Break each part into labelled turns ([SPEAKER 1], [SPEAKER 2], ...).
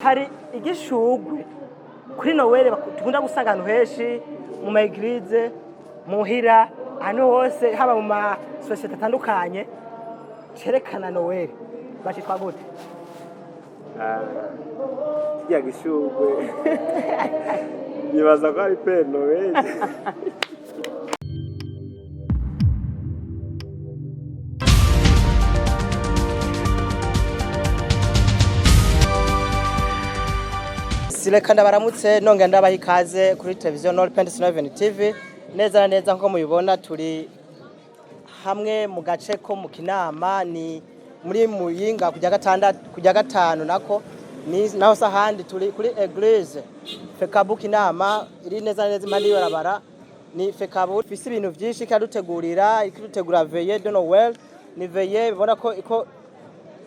[SPEAKER 1] hari igishugwe kuri Noel tukunda gusanga ahantu henshi mu ma eglise muhira ahantu hose haba mu ma societe atandukanye cerekana Noel bacitwa gute?
[SPEAKER 2] Kirya gishugwe nibaza ko ari Père Noel.
[SPEAKER 1] Sileka ndabaramutse nonge ndabaha ikaze kuri televiziyo Nord Pension TV. Neza na neza nko mubibona turi hamwe mu gace ko mu Kinama, ni muri Muyinga kujya gatanu nako ni naho sahandi turi kuri Eglise Fekabu Kinama iri neza na neza impande y'barabara. Ni Fekabu ifise ibintu byinshi kadutegurira, ikidutegura veille de Noël. Ni veille bibona ko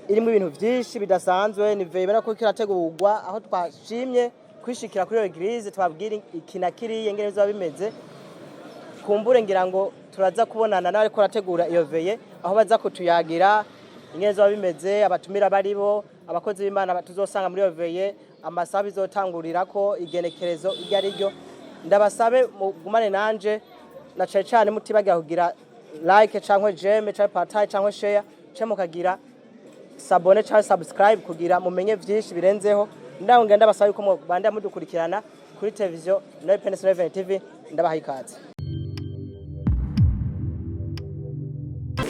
[SPEAKER 1] irimo ibintu byinshi bidasanzwe. Ni veille bibona ko kirategurwa aho twashimye kwishikira kuri Eglise twabwira ikina kiri ngene zo bimeze. Kumbure ngira ngo turaza kubonana nawe ko rategura iyo veille aho baza kutuyagira ingene zo bimeze, abatumira baribo, abakozi b'Imana tuzosanga muri iyo veille, amasaha bizotangurira ko igenekerezo iryo ari ryo. Ndabasabe mugumane nanje na cyane mutibagira kugira like cyangwa j'aime cyangwa partage cyangwa share cyangwa mukagira s'abonner cyangwa subscribe kugira mumenye byinshi birenzeho. Ndaho ngenda basaba yuko mubanda mudukurikirana kuri televiziyo Nord Pension TV. Ndabaha ikaze.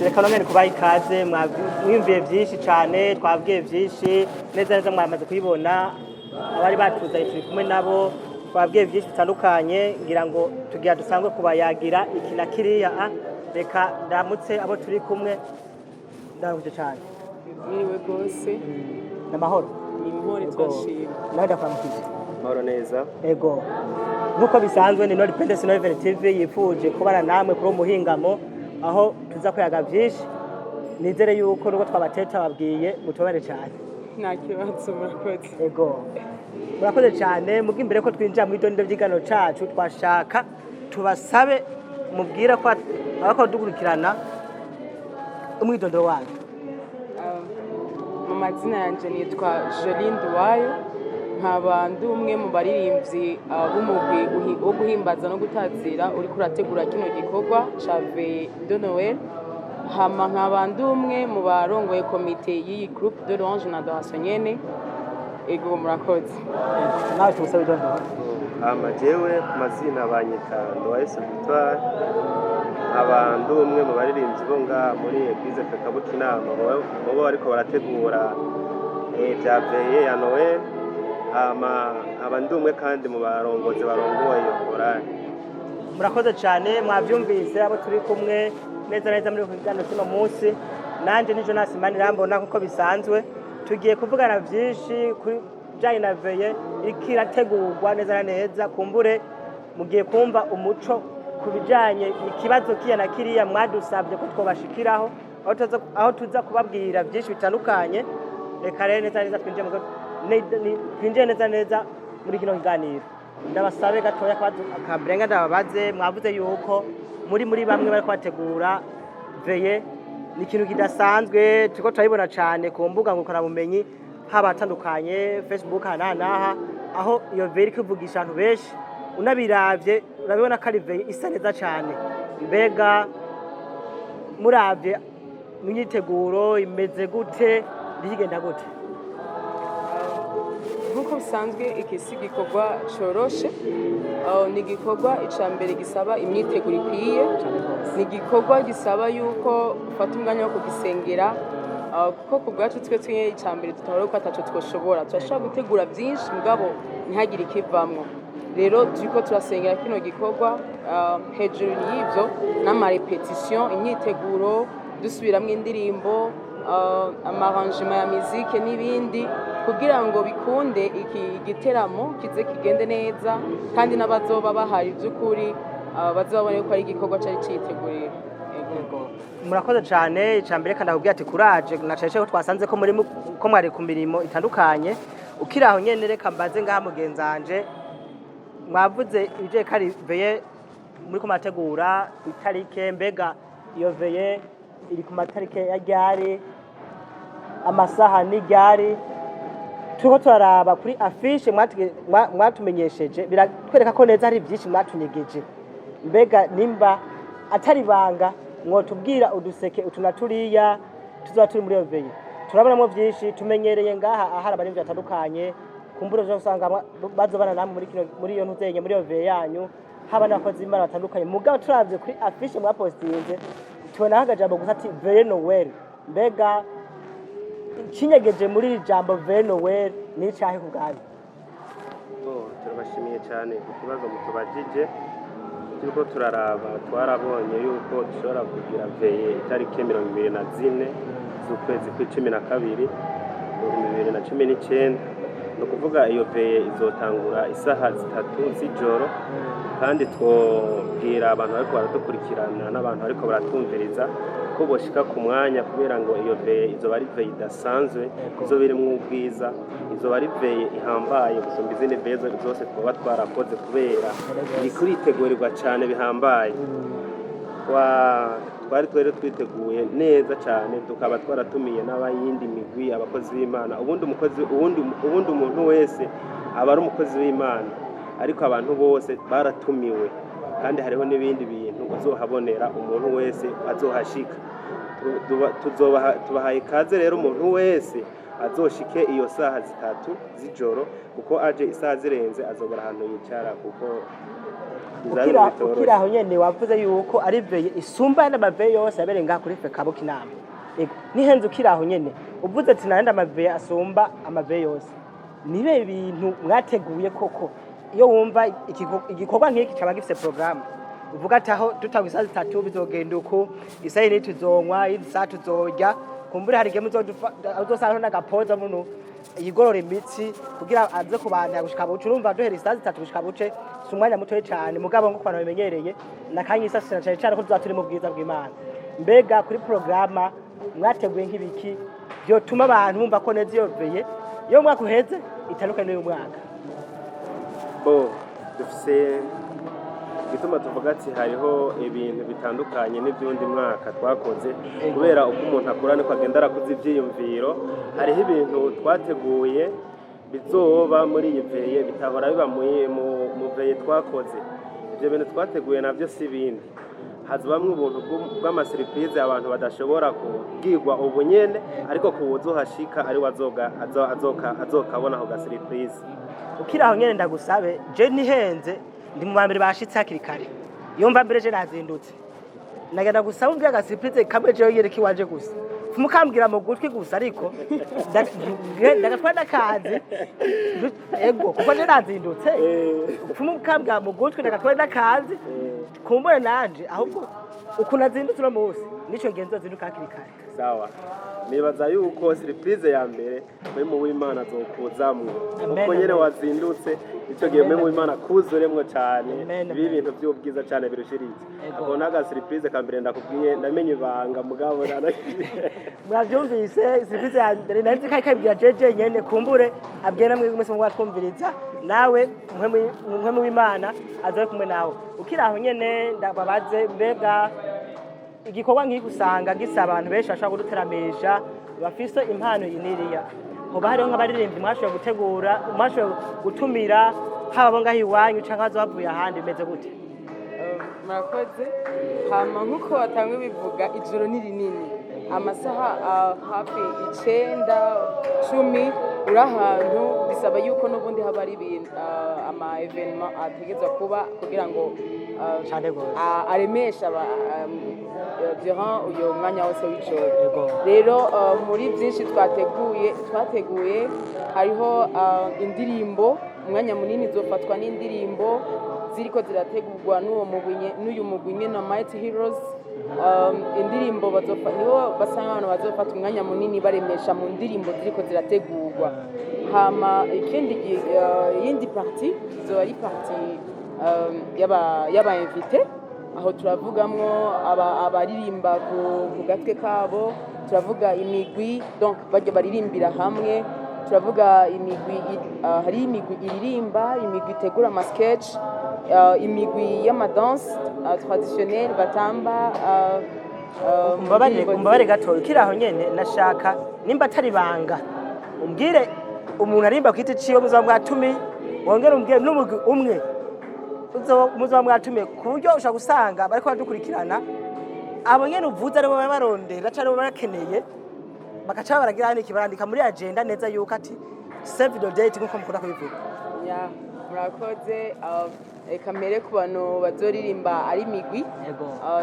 [SPEAKER 1] Reka none kubaha ikaze, mwimviye byinshi cyane, twabwiye byinshi neza neza mwamaze kuyibona, abari batuzaye turi kumwe nabo twabwiye byinshi bitandukanye, ngira ngo tugiye dusangwe kubayagira ikina kiriya. Reka ndamutse abo turi kumwe, ndamutse cyane.
[SPEAKER 3] Mwiriwe gose
[SPEAKER 1] namahoro
[SPEAKER 3] nimhore twashimye
[SPEAKER 1] nawe ndakwamukije
[SPEAKER 2] Mahoro neza.
[SPEAKER 1] Ego nkuko bisanzwe ni Nord Pension TV yifuje kubana namwe kuri umuhingamo aho tuza kuyaga byinshi. Nizere yuko nuko twabateta babwiye mutobere cyane.
[SPEAKER 3] nta kibazo murakoze.
[SPEAKER 1] Ego murakoze cyane. Mugi imbere ko twinjira mu idondo by'igano cacu twashaka tubasabe mubwira ko abako dukurikirana umwidondo wanyu.
[SPEAKER 3] Mu mazina yanje nitwa Joline Duwayo, nkaba ndi umwe mu baririmbyi b'umugwi wo guhimbaza no gutazira uri kurategura kino gikorwa ca Veille de Noël. Hama nkaba ndi umwe mu barongoye komite y'iyi groupe de louange na adoration nyene. Ego murakoze.
[SPEAKER 1] Nawe tusabe idondo.
[SPEAKER 2] Jewe ku mazina banyita Ndoyesu Victoire, abantu umwe mu baririmbyi bo nga muri Eglise Fekabu Kinama bo bariko barategura bya veille ya Noël. Abandi umwe kandi mu barongozi barongoye korali.
[SPEAKER 1] Murakoze cyane, mwavyumvise abo turi kumwe neza neza muri kugana kino munsi. Nanje ni Jonas Manirambona nkuko bisanzwe tugiye kuvugana byinshi kuri janye na veille ikirategurwa neza na neza. Kumbure mugiye kumva umuco kubijanye ikibazo kiyana kiriya mwadusabye ko twobashikiraho aho tuza kubabwira byinshi bitandukanye. Reka rero neza neza twinjiye neza neza muri kino kiganiro. Ndabasabe gatoya akabrenga ndababaze, mwavuze yuko muri bamwe bari kwategura veille. Ni ikintu kidasanzwe tuko turabibona cyane ku mbuga ngukora bumenyi haba atandukanye Facebook hanaha, aho iyo veille kuvugisha abantu benshi. Unabiravye urabibona ko ari veille isa neza cyane. Mbega muravye mwiteguro imeze gute, bigenda gute?
[SPEAKER 3] Nkuko bisanzwe ikisi gikorwa coroshe, ni igikorwa icambere gisaba imyiteguro ikwiye, ni igikorwa gisaba yuko ufata umwanya wo kugisengera, kuko ku bwacu twe icambere tutahora ko ataco twoshobora. Turashobora gutegura byinshi mugabo ntihagire ikivamwo. Rero turiko turasengera kino gikorwa, hejuru y'ivyo n'amarepetition, imyiteguro, dusubiramwo indirimbo, amarrangement ya musique n'ibindi kugira ngo bikunde iki giteramo kize kigende neza, kandi n'abazoba bahari by'ukuri bazabone ko ari igikorwa cyari citeguriye.
[SPEAKER 1] Murakoze cyane. Icambere kandi akubwira ati courage na cece ko twasanze ko muri ko mwari ku mirimo itandukanye. Ukiraho nyene reka mbaze ngaha mugenzanje, mwavuze ibije kari veille muri ko mategura itarike. Mbega iyo veille iri ku matarike ya ryari, amasaha ni ryari? turiko turaraba kuri afishe mwatumenyesheje biratwereka ko neza hari byinshi mwatunyegeje mbega nimba atari banga mwotubwira uduseke utunaturiya tuzaba turi muri iyo veye turabonamo byinshi tumenyereye ngaha ahari abarimvyi batandukanye kumbura byo usanga bazobana namwe muri iyo ntuzenye muri iyo veye yanyu haba n'abakozi b'Imana batandukanye mugabo turavye kuri afishe mwapostinze tubona hagajambo gusa ati veye Noel mbega kinyegeje muri iri jambo veye Noel ni cyahe kubwanyu
[SPEAKER 2] turabashimiye cyane ku kibazo mutubajije turiko turaraba twarabonye yuko dushobora kugira veye itariki 24 z'ukwezi kwa12 2019 no kuvuga iyo veye izotangura isaha 3 z'ijoro kandi twobwira abantu bariko baradukurikirana n'abantu bariko baratumviriza ko boshika ku mwanya kubera ngo iyo veye izoba ari veye idasanzwe izoba irimwo ubwiza izoba ari veye ihambaye gusumba izindi veye zose twoba twarakoze kubera iri kuritegurirwa cyane bihambaye twari twiteguye neza cyane tukaba twaratumiye n'abayindi migwi abakozi b'Imana ubundi umuntu wese aba ari umukozi w'Imana ariko abantu bose baratumiwe kandi hariho n'ibindi bintu uzohabonera umuntu wese azohashika tubahaye ikaze rero umuntu wese azoshike iyo saha 3 z'ijoro kuko aje isaha zirenze azobora ahantu yicara kuko
[SPEAKER 1] ukiraho nyene wavuze yuko ari veye isumba n'amaveye yose yabereye ngaha kuri Fekabo Kinama nihenze ukiraho nyene uvuze ati nanda amaveye asumba amaveye yose nibe bintu mwateguye koko iyo wumva igikorwa nk'iki cyaba gifite programme uvuga ati aho tutagwa isaha 3 bizogenda uko isaha ni tuzonywa isaha tuzorya kumbure hari game uzosanga n'agapoza muno yigorora imitsi kugira aze kubandanya gushika buce urumva duhera isaha 3 gushika buce sumwanya mutoye cyane mugabo ngo kwana bimenyereye nakanye isasira cyane ko tuzaturi mu bwiza bw'Imana mbega kuri programme mwateguye nk'ibiki byo tuma abantu bumva ko neza iyo veye iyo mwaka uheze itanuka n'uyu mwaka
[SPEAKER 2] dufise gituma tuvuga ati hariho ibintu bitandukanye n'ibyundi mwaka twakoze kubera uko umuntu akura niko agenda arakuza ibyiyumviro hariho ibintu twateguye bizoba muri iyi veye bitahora biba mu veye twakoze ibyo bintu twateguye nabyo si bindi hazibamwe ubuntu bw'amasiripurize abantu badashobora kubwirwa ubunyene ariko kuwuzohashika ari azokabona ako gasiripurize
[SPEAKER 1] ukiraho nyene ndagusabe je nihenze ndi mu bambere bashitse hakiri kare yumva mbere je nazindutse nagenda gusaba umbye agasiripurize kamwe je yereki waje gusa mukambwira mu gutwi gusa ariko ndagatwanda kazi ego kuko je nazindutse mukambwira mu gutwi ndagatwanda kazi kumbone nanje ahubwo ukunazindutse no munsi nico ngenzo zinduka hakiri kare
[SPEAKER 2] sawa nibaza yuko surprise ya mbere mwe mu w'Imana zokuzamwe uko nyene wazindutse ico gihe mwe mu w'Imana kuzuremwe cyane ibi bintu by'ubwiza cyane birushirize akona aga surprise ka mbere ndakubwiye ndamenye ibanga mugabo
[SPEAKER 1] mwavyumvise surprise ya mbere nanzi kabwira jeje nyene kumbure abwira mwe mwese mwatwumviriza nawe mwe mu w'Imana azoye kumwe nawe ukiraho nyene ndababaze mbega igikorwa nk'iki usanga gisaba abantu benshi bashaka kuduteramisha bafise impano iniriya hoba hariho nk'abaririmbi mwashoboye gutegura mwashoboye gutumira haba ngaho iwanyu canke bazohavuye ahandi bimeze gute
[SPEAKER 3] murakoze hama nk'uko watangwe bivuga ijoro ni rinini amasaha hafi 9 10 uri ahantu bisaba yuko n'ubundi haba ari ibintu ama evenement ategezwa kuba kugira ngo aremesha durant uyo mwanya wose w'ijoro rero muri byinshi twateguye hariho indirimbo umwanya munini zofatwa n'indirimbo ziriko zirategurwa n'uyu mugwi nyene na Mighty Heroes indirimbo niho basanga abantu bazofata umwanya munini baremesha mu ndirimbo ziriko zirategurwa hama yindi partie zo ari partie yaba invité aho turavugamwo abaririmba ku gatwe kabo turavuga imigwi donc bajya baririmbira hamwe turavuga imigwi hari imigwi iririmba imigwi itegura ama sketch imigwi y'amadanse traditionnelle batamba
[SPEAKER 1] mbabare gato kiraho nyene nashaka nimba atari banga umbwire umuntu arimba kwita ciwe muzoba mwatumiye wongera umbwiye n'umugwi umwe muzoba mwatumiye ku buryo ushaka gusanga bariko badukurikirana abo nyene uvuze aribo baba barondera canke baba bakeneye bagaca baragira n'iki barandika muri agenda neza yuko ati save the date nkuko mukunda kubivuga.
[SPEAKER 3] Ya, murakoze. Reka mbere ku bantu bazoririmba ari imigwi,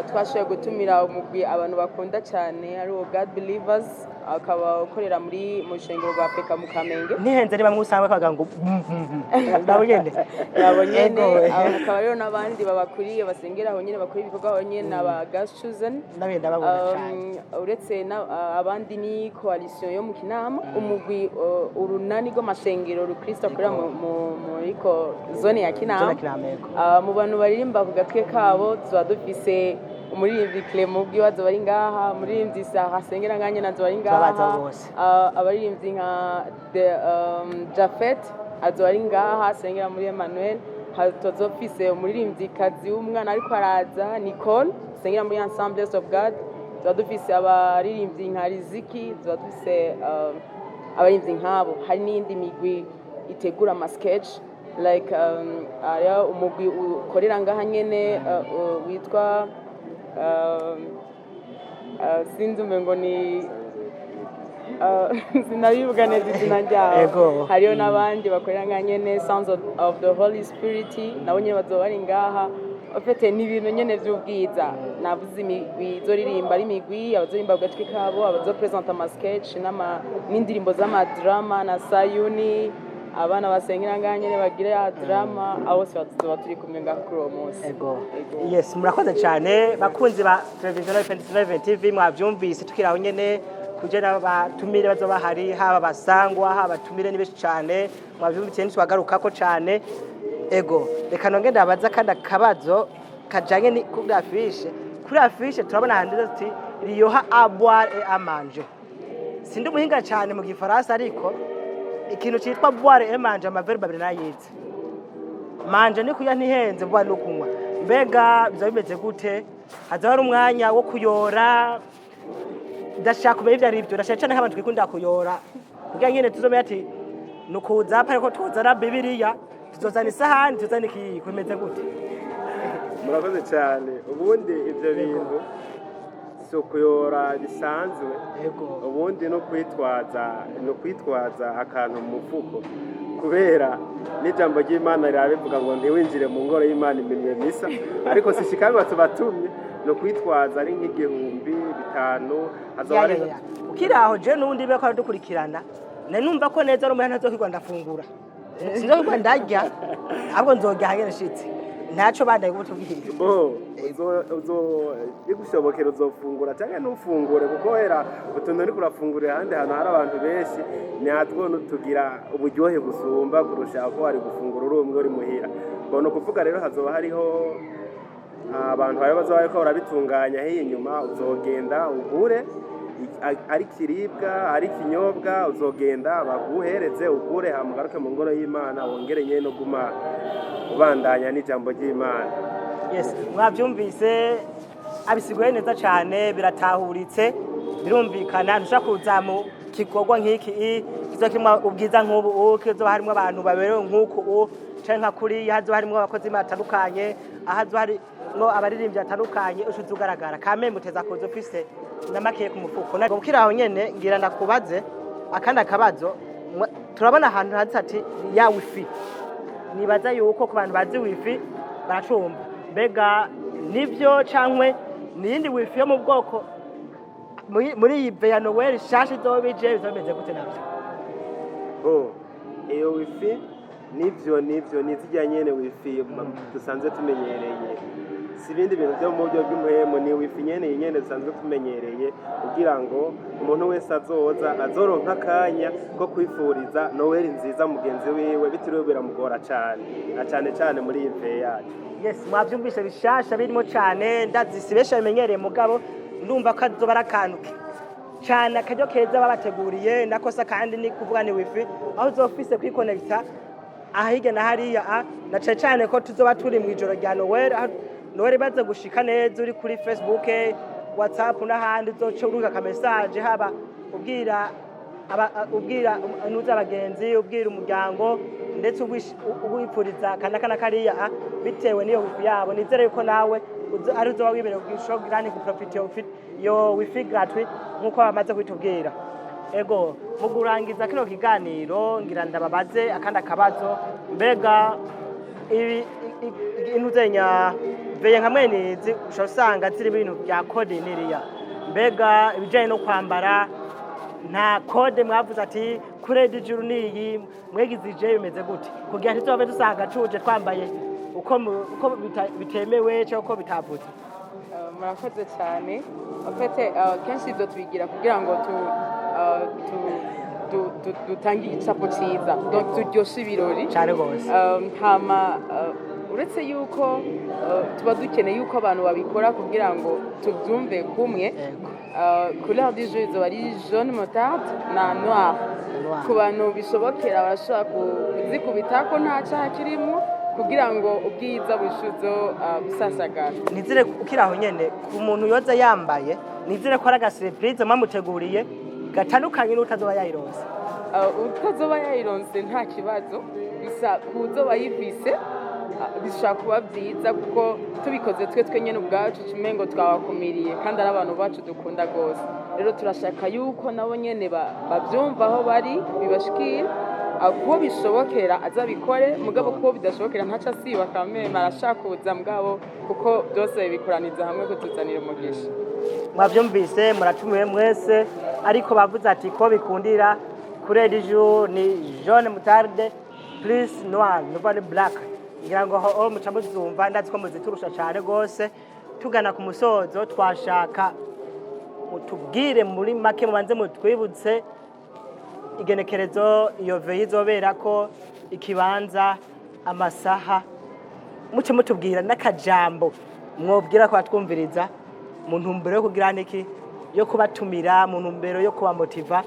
[SPEAKER 3] twashoboye gutumira umugwi abantu bakunda cyane ari uwo God Believers, akaba ukorera mu rushengero rwa Peka mu Kamenge.
[SPEAKER 1] Nihenze niba mwusanga bakavuga ngo nabo nyene
[SPEAKER 3] akaba rero n'abandi babakuriye basengera aho nyene bakora ibikorwa aho nyene aba God's Chosen.
[SPEAKER 1] Nabenda babona cyane.
[SPEAKER 3] Uretse abandi ni coalition yo mu Kinama, umugwi urunani rw'amashengero rukristo akorera muri zone ya Kinama. Mu bantu baririmba ku gatwe kabo tuba dufise umuririmbyi Clement bwiwazo bari ngaha, umuririmbyi Sarah Sengera nganye nazo bari ngaha, abaririmbyi nka Jafet azo bari ngaha Sengera muri Emmanuel, tuzofise umuririmbyi kazi w'umwana ariko araza Nicole Sengera muri Assemblies of God, tuba dufise abaririmbyi nka Riziki, tuba dufise abaririmbyi nkabo. Hari n'indi migwi itegura ama sketch like aya umugwi ukorera ngaha nyene witwa sinzi umengo ni sinabivuga neza izina ryabo. Hariyo n'abandi bakorera ngaha nyene Sounds of the Holy Spirit, nabo nyene bazoba bari ngaha. Ofete ni ibintu nyene vy'ubwiza, navuze imigwi izoririmba ari imigwi, abazorimba ku gatwe kabo, abazopresenta ama sketch n'indirimbo z'amadrama na Sayuni, abana basengera ngaha nyene bagira ya drama, abo tuba turi kumwe ngaha kuri uwo munsi.
[SPEAKER 1] Yes, murakoze cyane bakunzi ba Television Open TV, mwavyumvise tukiraho nyene kugera batumire bazoba hari haba basangwa haba batumire nibeshi cyane, mwavyumvise ntitwagarukako cyane. Reka nonge ndabaza kandi akabazo kajanye ni kuri affiche turabona handitse ati riyoha à boire et à manger. Sindi umuhinga cyane mu gifaransa ariko ikintu cyitwa boire et manger amaverbe abiri nayize. Manger ni kuya ntihenze, boire no kunywa. Mbega biza bimeze gute? Haza hari umwanya wo kuyora, ndashaka kumenya ivyo ari byo, ndashaka cyane nk'abantu twikunda kuyora kugira nyene tuzomenya ati nukuza apare ko twozana Bibiliya, tuzozana isahani, tuzozana iki kumeze gute?
[SPEAKER 2] Murakoze cyane. Ubundi ivyo bintu so kuyora bisanzwe, ubundi no kwitwaza akantu mu mufuko, kubera n'ijambo ry'Imana rirabivuga ngo ntiwinjire mu ngoro y'Imana iminwe misa, ariko sishikanga tubatumye no kwitwaza ari nk'igihumbi 5
[SPEAKER 1] ukiraho je n'undi beko aradukurikirana numva ko neza ari umuntu azokigwa ndafungura sinzokigwa ndarya ahubwo nzogya hangene shitse ntaco bandaye gutubwira
[SPEAKER 2] igushobokera uzofungura cyangwa ntufungure, kuko era utuntu uri kurafungurira ahandi hantu hari abantu benshi nyatwo nutugira uburyohe gusumba kurusha ko ari gufungura uri umwe uri muhira. Bono kuvuga rero hazoba hariho abantu bari bazoba ariko barabitunganya hiye inyuma, uzogenda ugure ari kiribwa ari kinyobwa, uzogenda baguhereze ugure hamugaruke mu ngoro y'Imana wongere nyene no guma ubandanya n'ijambo ry'Imana.
[SPEAKER 1] Yes, mwavyumvise abisiguye neza cyane, biratahuritse birumvikana. Ntushaka kuza mu kigogwa nk'iki kizokimwa ubwiza nk'ubu kizoba harimo abantu baberewe nk'uko canke nka kuri hazo harimo abakozi batandukanye, ahazo hari no abaririmbyi batandukanye, ushuze ugaragara kame muteza kuzo fise namakiye ku mufuko. Ukiraho nyene ngira ndakubaze akandi akabazo. Turabona ahantu handitse ati ya wifi, nibaza yuko ku bantu bazi wifi baracumba, mbega nivyo cankwe niyindi wifi yo mu bwoko muri iyi veya Noel shashi zobije bizomeze gute navyo?
[SPEAKER 2] Iyo wifi nivyo nizijya nyene wifi dusanzwe tumenyereye, si ibindi bintu byo mu buryo bw'umuhemo, ni wifi nyene dusanzwe tumenyereye, kugira ngo umuntu wese azoronka akanya ko kwifuriza Noel nziza mugenzi wiwe bitiriwe biramugora cyane muri iyi veya yacu.
[SPEAKER 1] Yes, mwavyumvise bishasha birimo cyane, ndazisibesha bimenyereye mugabo ndumva ko azoba rakanuke cyane akaryo keza babateguriye nakosa, kandi ni kuvuga ni wifi aho uzofise kwiconnecta ahige na hariya na cyane ko tuzoba turi mu ijoro rya Noel baze gushika neza uri kuri Facebook, WhatsApp n'ahandi uzoca uruka ka message haba ubwira ubwira nuza abagenzi ubwira umuryango ndetse ubwipfuriza kana kariya bitewe n'iyo wifi yabo nizere yuko nawe ari uzoba wibereye ubwisho grani ku profit yo wifi gratuit nkuko bamaze kwitubwira ego mu kurangiza kino kiganiro ngira ndababaze akandi akabazo mbega intuzenya veye nka mwenizi ushosanga ziri ibintu bya code niriya mbega ibijanye no kwambara nta code mwavuze ati kure dijuru niyi mwegizije bimeze gute kugira ntituzove dusanga cuje twambaye uko bitemewe cyo uko bitavuze
[SPEAKER 3] murakoze cyane afite kenshi ibyo tubigira kugira ngo dutange igicapo cyiza turyoshe ibirori
[SPEAKER 1] cyane rwose
[SPEAKER 3] hama uretse yuko tuba dukeneye yuko abantu babikora kugira ngo tubyumve kumwe couleur du jeu izo ari jaune moutarde na noir ku bantu bishobokera barashobora kuzikubita ko nta cyaha kirimo kugira ngo ubwiza bushuzo busasagara
[SPEAKER 1] nizire ukiraho nyene ku muntu yoza yambaye nizire ko ari agasurprise mwamuteguriye gatandukanye n'utazoba yayironse
[SPEAKER 3] utazoba yayironse nta kibazo bisa kuzoba yivise bishobora kuba byiza kuko tubikoze twe nyine ubwacu kimengo twabakumiriye kandi ari abantu bacu dukunda rwose rero turashaka yuko nabo nyene babyumva aho bari bibashikira kuko bishobokera azabikore mugabo kuko bidashobokera ntaca siba kameme arashaka kuza mugabo kuko byose bikoraniza hamwe kutuzanira umugisha
[SPEAKER 1] mwavyumvise muratumiwe mwese ariko bavuze ati ko bikundira kure du jour ni jaune moutarde plus noir nouveau black ngira ngo aho muca muzumva ndazi ko muziturusha cyane rwose tugana ku musozo twashaka mutubwire muri make mubanze mutwibutse igenekerezo iyo veyi izobera ko ikibanza amasaha muce mutubwira n'akajambo mwobwira ko batwumviriza mu ntumbero yo kugira niki yo kubatumira mu ntumbero yo kubamotiva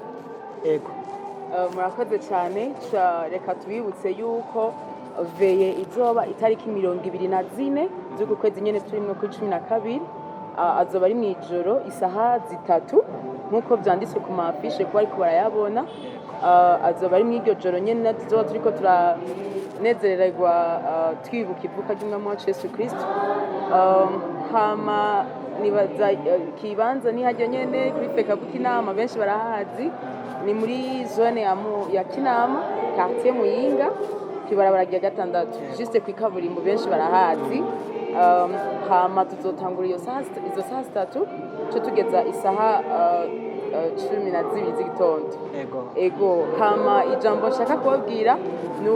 [SPEAKER 1] ego
[SPEAKER 3] murakoze cyane reka tubibutse yuko veye izoba itariki 24 z'uku kwezi nyene turimo kuri 12 azoba ari mwijoro isaha 3 nkuko byanditswe ku mafishe ko ariko barayabona azoba ari mw'iryo joro nyene tuzoba turiko turanezererwa twibuka ivuka ry'umwami wacu Yesu Kristo hama nibaza kibanza ni hajya nyene kuri feka Kinama benshi barahazi ni muri zone ya Kinama quartier Muyinga kibarabara rya 6 juste kwikaburimbo benshi barahazi hama tuzotangura izo saha 3 cyo tugeza isaha 12 z'igitondo ego hama ijambo nshaka kubabwira ni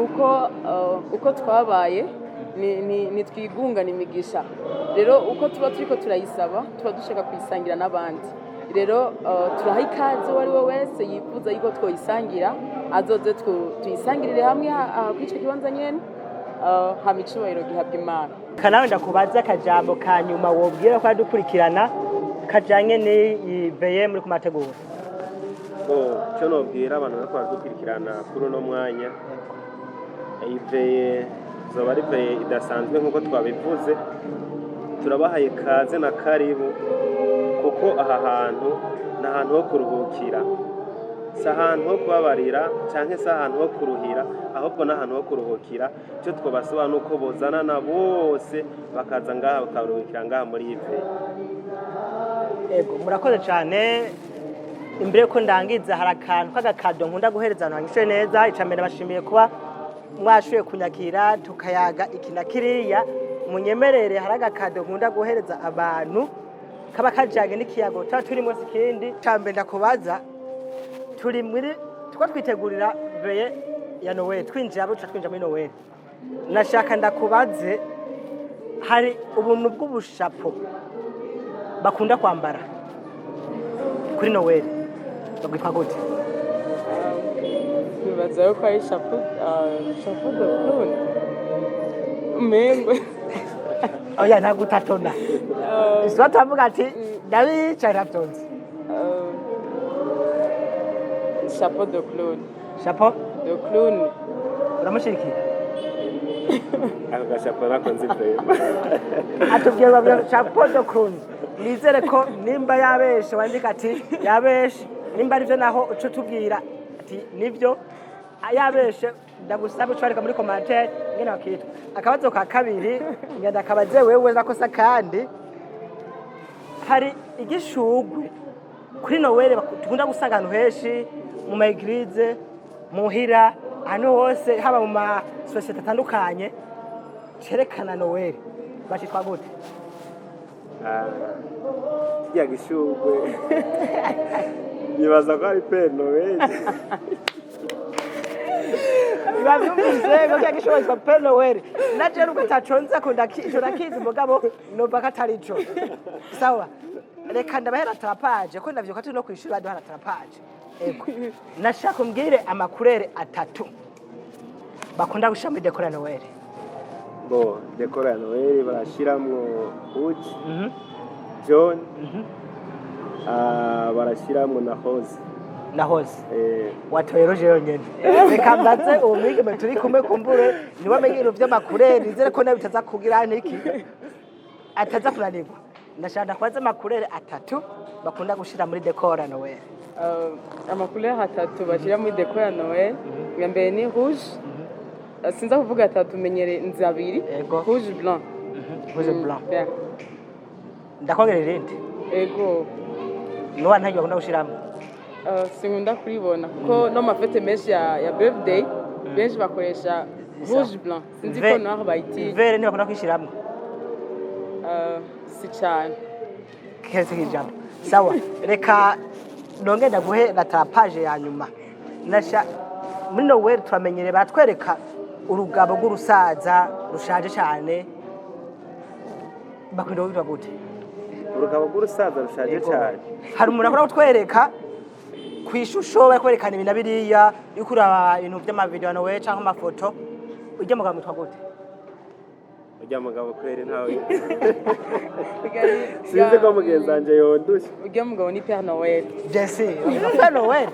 [SPEAKER 3] uko twabaye ni twigungana imigisha rero uko tuba turiko turayisaba tuba dushaka kuyisangira n'abandi rero turaha ikaze uwo ari we wese yifuza yuko twoyisangira azoze tuyisangirire hamwe kw'ico kibanza nyene hama icubahiro gihabwa Imana
[SPEAKER 1] kanawe ndakubaza akajambo ka nyuma wobwira ko adukurikirana kajanye ni veye muri kumategura
[SPEAKER 2] cyo nobwira abantu bariko baradukurikirana kuri uno mwanya veye zoba ari veye idasanzwe nk'uko twabivuze turabahaye kaze na karibu kuko aha hantu ni ahantu ho kuruhukira si ahantu ho kubabarira cyangwa se ahantu ho kuruhira ahubwo ni ahantu ho kuruhukira icyo twabasaba ni uko bozanana bose bakaza ngaha bakaruhukira ngaha muri iyi veye
[SPEAKER 1] ego murakoze cyane imbere yuko ndangiza hari akantu k'agakado nkunda guhereza abantu bangishoye neza icambere bashimiye kuba mwashoye kunyakira tukayaga iki na kiriya munyemerere hari agakado nkunda guhereza abantu kaba kajyanye n'ikiyago tuba turimo ikindi icambere ndakubaza turi muri twitegurira veye ya Noel twinjira muri Noel nashaka ndakubaze hari ubuntu bw'ubushapo bakunda kwambara kuri Noel bagwitwa gute
[SPEAKER 3] bibaza yuko ari chapeau de clown membe
[SPEAKER 1] oya ntabwo utatona iswa tavuga ati ndabica ntabyonze
[SPEAKER 3] chapeau de clown
[SPEAKER 1] uramushiriki
[SPEAKER 2] agashapo nakonze veye
[SPEAKER 1] atubwira babyo chapeau de clown nizere ko nimba yabeshe wandika ati yabeshe nimba arivyo naho uco tubwira ati nivyo yabeshe ndagusaba ucwarika muri commentaire ngene bakitwa. Akabazo ka kabiri ngenda kabaze wewe nakosa kandi hari igishugwe kuri Noel tukunda gusanga ahantu henshi mu maeglise muhira ahantu hose haba mu ma societe atandukanye cerekana Noel bashitwa gute?
[SPEAKER 2] kirya gishugwe nibaza ko ari Père Noel.
[SPEAKER 1] Bavyumvise ko cyagishobora kwa Père Noel naje ruko taconza kunda ico nakizi mugabo nova katari ico sawa reka ndabahera trapaje ko ndavyo katuri no kwishura duhara trapaje ego nashaka umbwire amakurere atatu bakunda gushira muri dekora Noel.
[SPEAKER 2] Bo dekora ya Noel barashiramwo uji John barashiramwo na Hose
[SPEAKER 1] nahoze watoye roje yonyene reka mbaze uwo mwigeme turi kumwe kumbure niwe amenye ibintu vy'amakurere nizere ko nawe bitaza kugira niki ataza kunanirwa. Ndashaka kwaza amakurere atatu bakunda gushira muri dekora Noel.
[SPEAKER 3] Amakurere atatu bashira muri dekora ya Noel ya mbere ni rouge sinza kuvuga atatu menyere nzabiri rouge blanc
[SPEAKER 1] rouge blanc ndakongera irindi
[SPEAKER 3] ego
[SPEAKER 1] nuwa ntajya bakunda gushiramo
[SPEAKER 3] sinkunda kuribona kuko no mafete menshi ya birthday benshi bakoresha rouge blanc sinzi ko naho bayiti
[SPEAKER 1] vere niba bakunda kwishiramo
[SPEAKER 3] si cyane
[SPEAKER 1] kese kijambo sawa reka nonge ndaguhe na trapage ya nyuma nasha muri Noel turamenyere batwereka urugabo rw'urusaza rushaje cyane bakunda kuvuga gute?
[SPEAKER 2] urugabo rw'urusaza rushaje cyane
[SPEAKER 1] hari umuntu akora gutwereka kwishusho bakwerekana ibintu biriya yuko uraba ibintu by'amavideo Noel canke amafoto ujya mugabo mutwa gute?
[SPEAKER 2] ujya mugabo kwere ntawe sinzi ko mugenzi wanje yondushe
[SPEAKER 3] ujya mugabo ni Père Noel.
[SPEAKER 1] Jesse Père Noel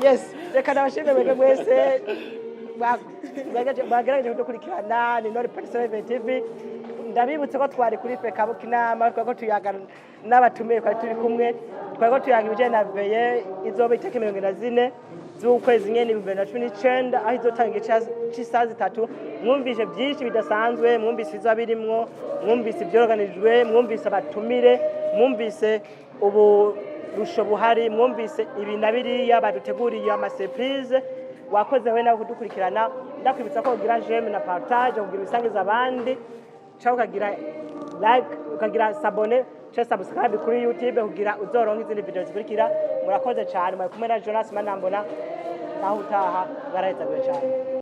[SPEAKER 1] yes reka nabashimire mwebwe mwese bagerageje kudukurikirana ni Nord Personal TV. Ndabibutse ko twari kuri Facebook inama twako tuyaga n'abatumiye kwa turi kumwe twako tuyaga ibije na veye izoba iteke 24 z'ukwezi nyene 2019 aho izotanga cy'isazi 3 mwumvise byinshi bidasanzwe mwumvise izo birimwo mwumvise byoroganijwe mwumvise abatumire mwumvise ubu rusho buhari mwumvise ibintu biriya baduteguriye ama surprise wakoze we nawe kudukurikirana ndakwibutsa ko ugira j'aime na partage ugira ibisangiza abandi cyangwa ukagira like ukagira s'abonner cyangwa subscribe kuri YouTube kugira uzoronka izindi video zikurikira. Murakoze cyane mwari kumwe na Jonas Manambona naho utaha baraheza cyane.